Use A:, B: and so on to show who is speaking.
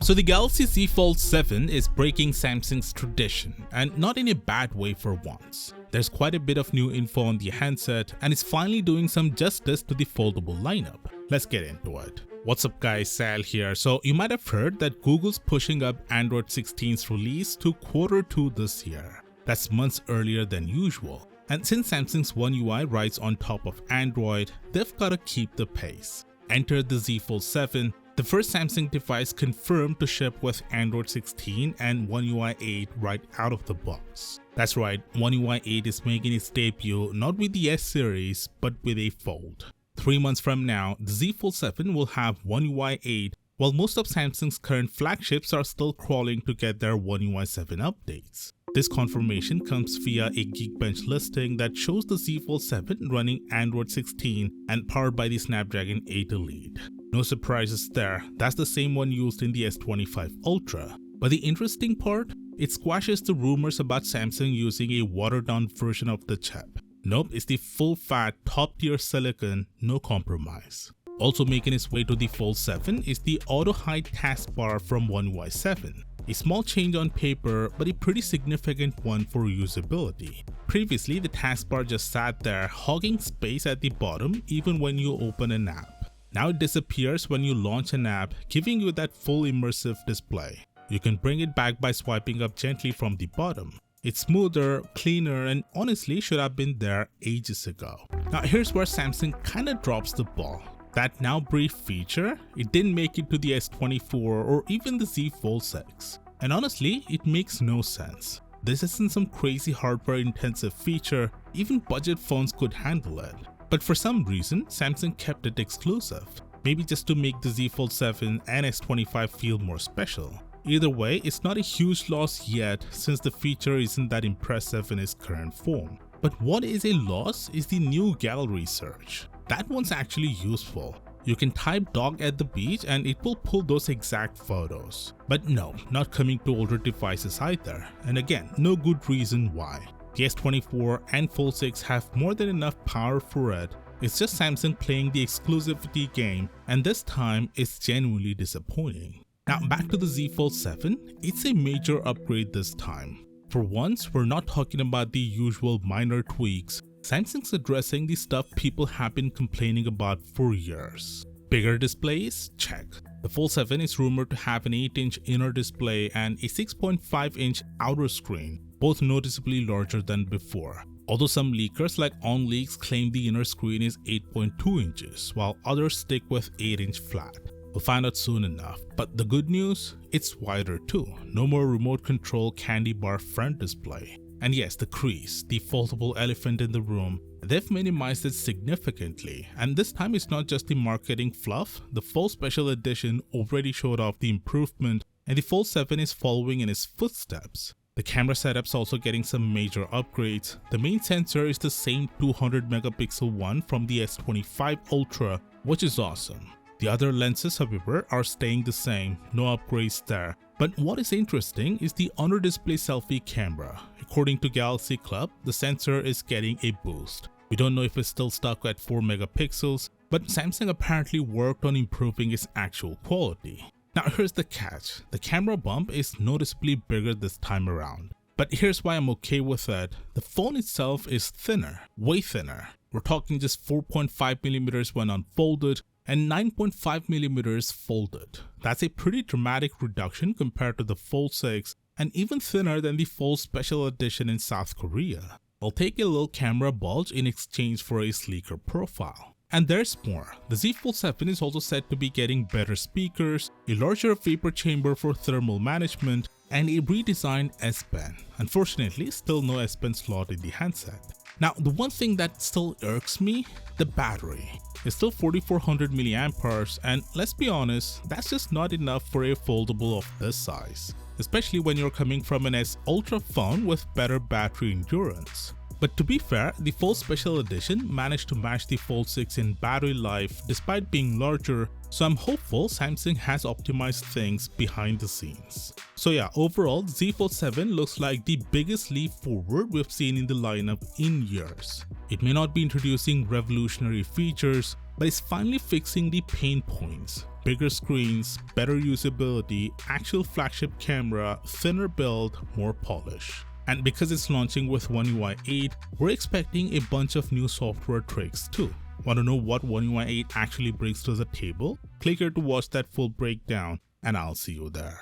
A: So the Galaxy Z Fold 7 is breaking Samsung's tradition, and not in a bad way for once. There's quite a bit of new info on the handset, and it's finally doing some justice to the foldable lineup. Let's get into it. What's up guys, Sal here. So you might have heard that Google's pushing up Android 16's release to Q2 this year. That's months earlier than usual. And since Samsung's One UI rides on top of Android, they've gotta keep the pace. Enter the Z Fold 7, the first Samsung device confirmed to ship with Android 16 and One UI 8 right out of the box. That's right, One UI 8 is making its debut not with the S series but with a Fold. 3 months from now, the Z Fold 7 will have One UI 8, while most of Samsung's current flagships are still crawling to get their One UI 7 updates. This confirmation comes via a Geekbench listing that shows the Z Fold 7 running Android 16 and powered by the Snapdragon 8 Elite. No surprises there, that's the same one used in the S25 Ultra. But the interesting part, it squashes the rumors about Samsung using a watered-down version of the chip. Nope, it's the full-fat, top-tier silicon, no compromise. Also making its way to the Fold 7 is the auto-hide taskbar from One UI 7. A small change on paper, but a pretty significant one for usability. Previously, the taskbar just sat there hogging space at the bottom even when you open an app. Now it disappears when you launch an app, giving you that full immersive display. You can bring it back by swiping up gently from the bottom. It's smoother, cleaner, and honestly should have been there ages ago. Now here's where Samsung kinda drops the ball. That now brief feature, it didn't make it to the S24 or even the Z Fold 6. And honestly, it makes no sense. This isn't some crazy hardware intensive feature, even budget phones could handle it. But for some reason, Samsung kept it exclusive. Maybe just to make the Z Fold 7 and S25 feel more special. Either way, it's not a huge loss yet since the feature isn't that impressive in its current form. But what is a loss is the new gallery search. That one's actually useful. You can type dog at the beach and it will pull those exact photos. But no, not coming to older devices either. And again, no good reason why. The S24 and Fold 6 have more than enough power for it. It's just Samsung playing the exclusivity game, and this time it's genuinely disappointing. Now back to the Z Fold 7, it's a major upgrade this time. For once, we're not talking about the usual minor tweaks. Samsung's addressing the stuff people have been complaining about for years. Bigger displays? Check. The Fold 7 is rumored to have an 8-inch inner display and a 6.5-inch outer screen, both noticeably larger than before. Although some leakers like OnLeaks claim the inner screen is 8.2 inches, while others stick with 8-inch flat. We'll find out soon enough, but the good news? It's wider too. No more remote control candy bar front display. And yes, the crease, the foldable elephant in the room, they've minimized it significantly, and this time it's not just the marketing fluff. The Fold Special Edition already showed off the improvement, and the Fold 7 is following in its footsteps. The camera setup's also getting some major upgrades. The main sensor is the same 200 megapixel one from the S25 Ultra, which is awesome. The other lenses, however, are staying the same, no upgrades there. But what is interesting is the under-display selfie camera. According to Galaxy Club, the sensor is getting a boost. We don't know if it's still stuck at 4 megapixels, but Samsung apparently worked on improving its actual quality. Now here's the catch, the camera bump is noticeably bigger this time around. But here's why I'm okay with it, the phone itself is thinner, way thinner. We're talking just 4.5mm when unfolded, and 9.5mm folded. That's a pretty dramatic reduction compared to the Fold 6 and even thinner than the Fold Special Edition in South Korea. I'll take a little camera bulge in exchange for a sleeker profile. And there's more. The Z Fold 7 is also said to be getting better speakers, a larger vapor chamber for thermal management, and a redesigned S Pen. Unfortunately, still no S Pen slot in the handset. Now, the one thing that still irks me, the battery. It's still 4400 mAh, and let's be honest, that's just not enough for a foldable of this size, especially when you're coming from an S Ultra phone with better battery endurance. But to be fair, the Fold Special Edition managed to match the Fold 6 in battery life despite being larger, so I'm hopeful Samsung has optimized things behind the scenes. So yeah, overall, the Z Fold 7 looks like the biggest leap forward we've seen in the lineup in years. It may not be introducing revolutionary features, but it's finally fixing the pain points. Bigger screens, better usability, actual flagship camera, thinner build, more polish. And because it's launching with One UI 8, we're expecting a bunch of new software tricks too. Want to know what One UI 8 actually brings to the table? Click here to watch that full breakdown, and I'll see you there.